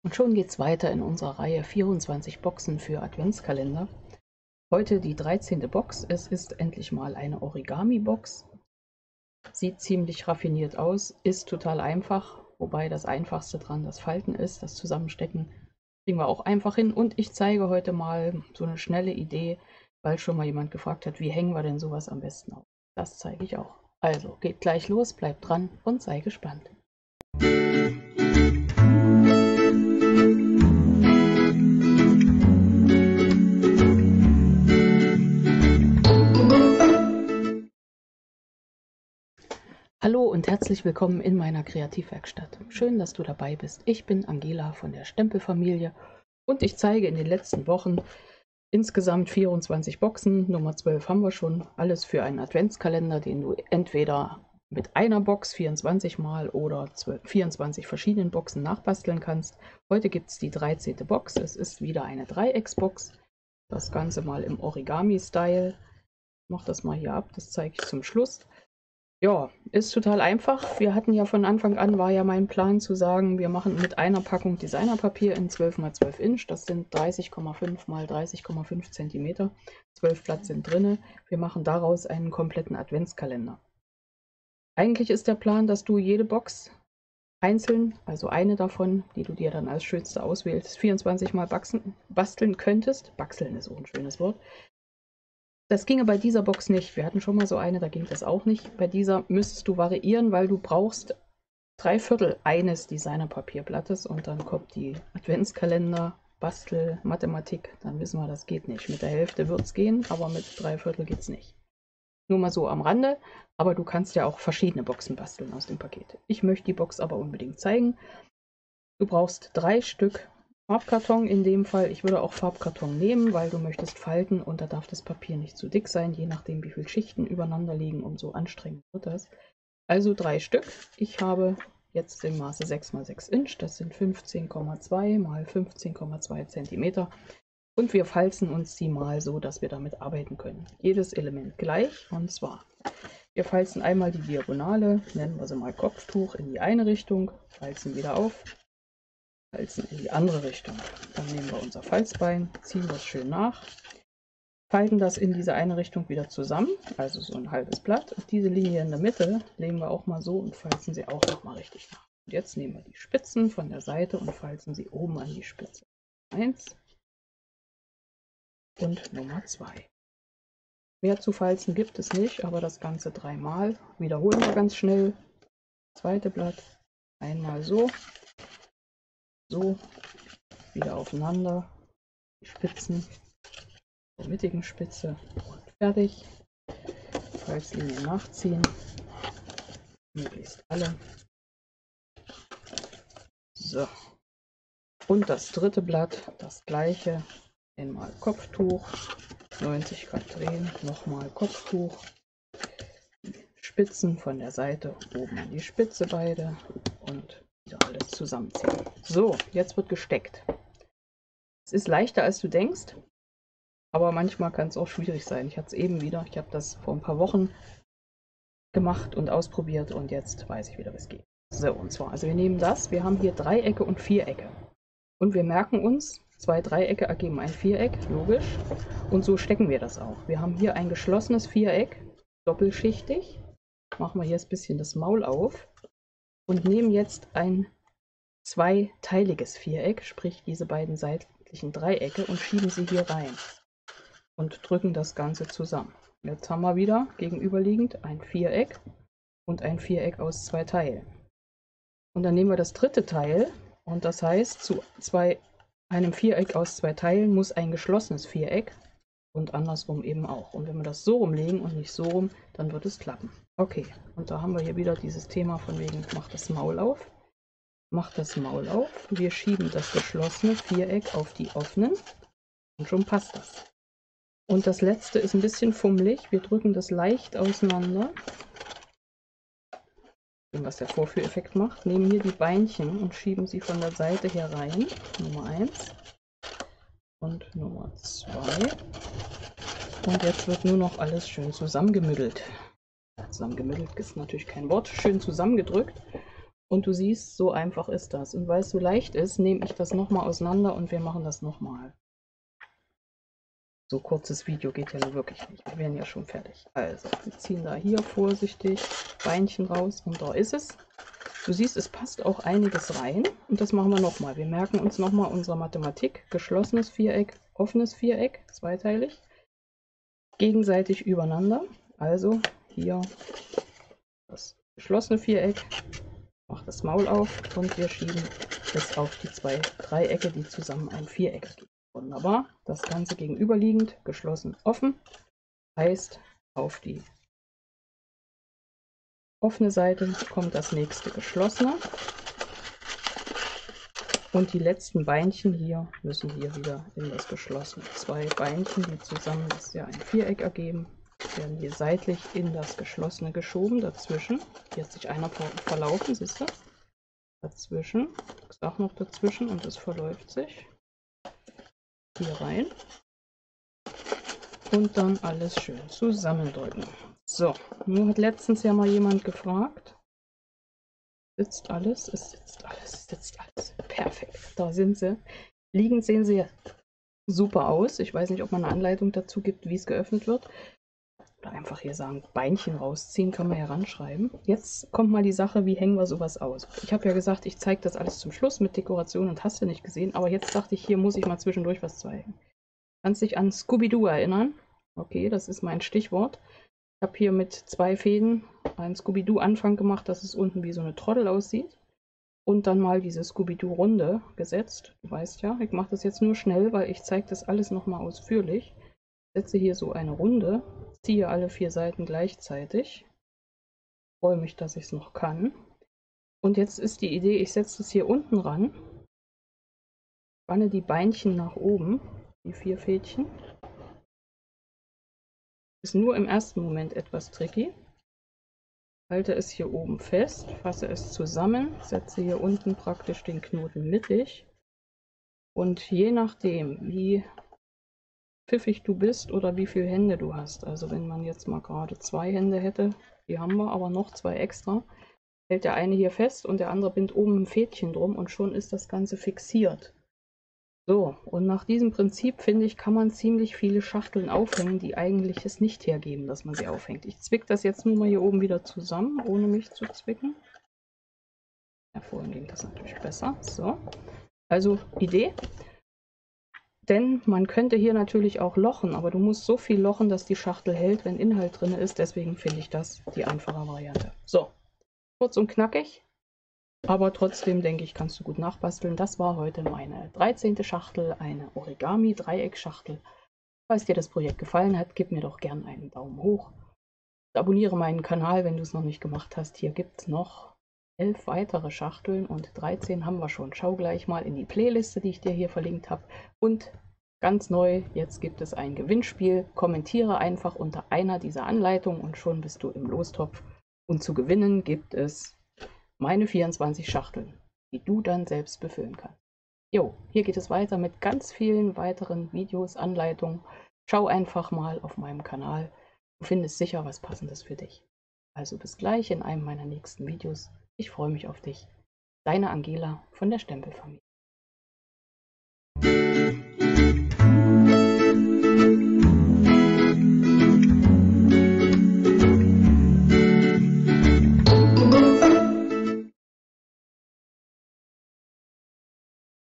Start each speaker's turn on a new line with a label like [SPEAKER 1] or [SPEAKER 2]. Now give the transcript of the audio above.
[SPEAKER 1] Und schon geht's weiter in unserer Reihe 24 Boxen für Adventskalender. Heute die 13. Box. Es ist endlich mal eine Origami-Box. Sieht ziemlich raffiniert aus, ist total einfach, wobei das Einfachste dran das Falten ist, das Zusammenstecken kriegen wir auch einfach hin. Und ich zeige heute mal so eine schnelle Idee, weil schon mal jemand gefragt hat, wie hängen wir denn sowas am besten auf. Das zeige ich auch. Also geht gleich los, bleibt dran und sei gespannt. Hallo und herzlich willkommen in meiner Kreativwerkstatt. Schön, dass du dabei bist. Ich bin Angela von der Stempelfamilie und ich zeige in den letzten Wochen insgesamt 24 Boxen. Nummer 12 haben wir schon. Alles für einen Adventskalender, den du entweder mit einer Box 24 Mal oder 24 verschiedenen Boxen nachbasteln kannst. Heute gibt es die 13. Box. Es ist wieder eine Dreiecksbox. Das Ganze mal im Origami-Style. Ich mache das mal hier ab, das zeige ich zum Schluss. Ja, ist total einfach. Wir hatten ja von Anfang an, war ja mein Plan zu sagen, wir machen mit einer Packung Designerpapier in 12 x 12 Inch. Das sind 30,5 x 30,5 cm. 12 Blatt sind drinne. Wir machen daraus einen kompletten Adventskalender. Eigentlich ist der Plan, dass du jede Box einzeln, also eine davon, die du dir dann als schönste auswählst, 24 Mal basteln könntest. Baxeln ist auch ein schönes Wort. Das ginge bei dieser Box nicht. Wir hatten schon mal so eine, da ging das auch nicht. Bei dieser müsstest du variieren, weil du brauchst 3/4 eines Designerpapierblattes und dann kommt die Adventskalender, Bastel, Mathematik. Dann wissen wir, das geht nicht. Mit der Hälfte wird es gehen, aber mit 3/4 geht es nicht. Nur mal so am Rande, aber du kannst ja auch verschiedene Boxen basteln aus dem Paket. Ich möchte die Box aber unbedingt zeigen. Du brauchst 3 Stück Farbkarton in dem Fall. Ich würde auch Farbkarton nehmen, weil du möchtest falten und da darf das Papier nicht zu dick sein, je nachdem wie viele Schichten übereinander liegen, umso anstrengend wird das. Also 3 Stück. Ich habe jetzt im Maße 6 x 6 Inch, das sind 15,2 x 15,2 cm. Und wir falzen uns die mal so, dass wir damit arbeiten können. Jedes Element gleich, und zwar, wir falzen einmal die Diagonale, nennen wir sie mal Kopftuch, in die eine Richtung, falzen wieder auf, falzen in die andere Richtung. Dann nehmen wir unser Falzbein, ziehen das schön nach, falten das in diese eine Richtung wieder zusammen, also so ein halbes Blatt. Und diese Linie in der Mitte legen wir auch mal so und falzen sie auch nochmal richtig nach. Und jetzt nehmen wir die Spitzen von der Seite und falzen sie oben an die Spitze. 1 und Nummer 2. Mehr zu falzen gibt es nicht, aber das Ganze 3 Mal. Wiederholen wir ganz schnell. Zweite Blatt, einmal so. So, wieder aufeinander, die Spitzen der mittigen Spitze und fertig. Falzlinien nachziehen, möglichst alle. So, und das dritte Blatt, das gleiche, einmal Kopftuch, 90 Grad drehen, nochmal Kopftuch, die Spitzen von der Seite oben an die Spitze beide und wieder alles zusammenziehen. So, jetzt wird gesteckt. Es ist leichter als du denkst, aber manchmal kann es auch schwierig sein. Ich hatte es eben wieder, ich habe das vor ein paar Wochen gemacht und ausprobiert und jetzt weiß ich wieder, wie es geht. So, und zwar, also wir nehmen das, wir haben hier Dreiecke und Vierecke. Und wir merken uns, 2 Dreiecke ergeben ein Viereck, logisch. Und so stecken wir das auch. Wir haben hier ein geschlossenes Viereck, doppelschichtig. Machen wir hier ein bisschen das Maul auf und nehmen jetzt ein zweiteiliges Viereck, sprich diese beiden seitlichen Dreiecke, und schieben sie hier rein und drücken das Ganze zusammen. Jetzt haben wir wieder gegenüberliegend ein Viereck und ein Viereck aus 2 Teilen. Und dann nehmen wir das dritte Teil und das heißt, zu einem Viereck aus 2 Teilen muss ein geschlossenes Viereck und andersrum eben auch. Und wenn wir das so rumlegen und nicht so rum, dann wird es klappen. Okay, und da haben wir hier wieder dieses Thema von wegen, macht das Maul auf. Macht das Maul auf. Wir schieben das geschlossene Viereck auf die offenen und schon passt das. Und das letzte ist ein bisschen fummelig. Wir drücken das leicht auseinander, was der Vorführeffekt macht. Nehmen hier die Beinchen und schieben sie von der Seite her rein. Nummer 1 und Nummer 2. Und jetzt wird nur noch alles schön zusammengemüddelt. Zusammengemüddelt ist natürlich kein Wort. Schön zusammengedrückt. Und du siehst, so einfach ist das. Und weil es so leicht ist, nehme ich das nochmal auseinander und wir machen das nochmal. So kurzes Video geht ja nur wirklich nicht. Wir werden ja schon fertig. Also, wir ziehen da hier vorsichtig Beinchen raus und da ist es. Du siehst, es passt auch einiges rein und das machen wir nochmal. Wir merken uns nochmal unsere Mathematik. Geschlossenes Viereck, offenes Viereck, zweiteilig. Gegenseitig übereinander. Also hier das geschlossene Viereck. Mach das Maul auf und wir schieben es auf die zwei Dreiecke, die zusammen ein Viereck ergeben. Wunderbar. Das Ganze gegenüberliegend, geschlossen, offen. Heißt, auf die offene Seite kommt das nächste geschlossene. Und die letzten Beinchen hier müssen hier wieder in das geschlossene. Zwei Beinchen, die zusammen das ja ein Viereck ergeben, werden hier seitlich in das geschlossene geschoben. Dazwischen, hier hat sich einer verlaufen, siehst du? Dazwischen, ich sag noch dazwischen und es verläuft sich. Hier rein. Und dann alles schön zusammendrücken. So, nur hat letztens ja mal jemand gefragt. Sitzt alles? Es sitzt alles, es sitzt alles. Perfekt, da sind sie. Liegend sehen sie super aus. Ich weiß nicht, ob man eine Anleitung dazu gibt, wie es geöffnet wird. Oder einfach hier sagen, Beinchen rausziehen, kann man heranschreiben. Jetzt kommt mal die Sache, wie hängen wir sowas aus? Ich habe ja gesagt, ich zeige das alles zum Schluss mit Dekoration und hast du nicht gesehen. Aber jetzt dachte ich, hier muss ich mal zwischendurch was zeigen. Kannst dich an Scooby-Doo erinnern? Okay, das ist mein Stichwort. Ich habe hier mit zwei Fäden einen Scooby-Doo-Anfang gemacht, dass es unten wie so eine Troddel aussieht. Und dann mal diese Scooby-Doo-Runde gesetzt. Du weißt ja, ich mache das jetzt nur schnell, weil ich zeige das alles nochmal ausführlich. Setze hier so eine Runde, ziehe alle 4 Seiten gleichzeitig. Freue mich, dass ich es noch kann. Und jetzt ist die Idee, ich setze es hier unten ran, spanne die Beinchen nach oben, die 4 Fädchen. Ist nur im ersten Moment etwas tricky. Halte es hier oben fest, fasse es zusammen, setze hier unten praktisch den Knoten mittig. Und je nachdem, wie pfiffig du bist oder wie viele Hände du hast, also wenn man jetzt mal gerade 2 Hände hätte, die haben wir, aber noch 2 extra, hält der eine hier fest und der andere bindet oben ein Fädchen drum und schon ist das Ganze fixiert. So, und nach diesem Prinzip, finde ich, kann man ziemlich viele Schachteln aufhängen, die eigentlich es nicht hergeben, dass man sie aufhängt. Ich zwicke das jetzt nur mal hier oben wieder zusammen, ohne mich zu zwicken. Ja, vorhin ging das natürlich besser. So, also Idee. Denn man könnte hier natürlich auch lochen, aber du musst so viel lochen, dass die Schachtel hält, wenn Inhalt drin ist. Deswegen finde ich das die einfache Variante. So, kurz und knackig. Aber trotzdem, denke ich, kannst du gut nachbasteln. Das war heute meine 13. Schachtel, eine Origami-Dreieckschachtel. Falls dir das Projekt gefallen hat, gib mir doch gern einen Daumen hoch. Abonniere meinen Kanal, wenn du es noch nicht gemacht hast. Hier gibt es noch 11 weitere Schachteln und 13 haben wir schon. Schau gleich mal in die Playliste, die ich dir hier verlinkt habe. Und ganz neu, jetzt gibt es ein Gewinnspiel. Kommentiere einfach unter einer dieser Anleitungen und schon bist du im Lostopf. Und zu gewinnen gibt es meine 24 Schachteln, die du dann selbst befüllen kannst. Jo, hier geht es weiter mit ganz vielen weiteren Videos, Anleitungen. Schau einfach mal auf meinem Kanal. Du findest sicher was Passendes für dich. Also bis gleich in einem meiner nächsten Videos. Ich freue mich auf dich. Deine Angela von der Stempelfamilie.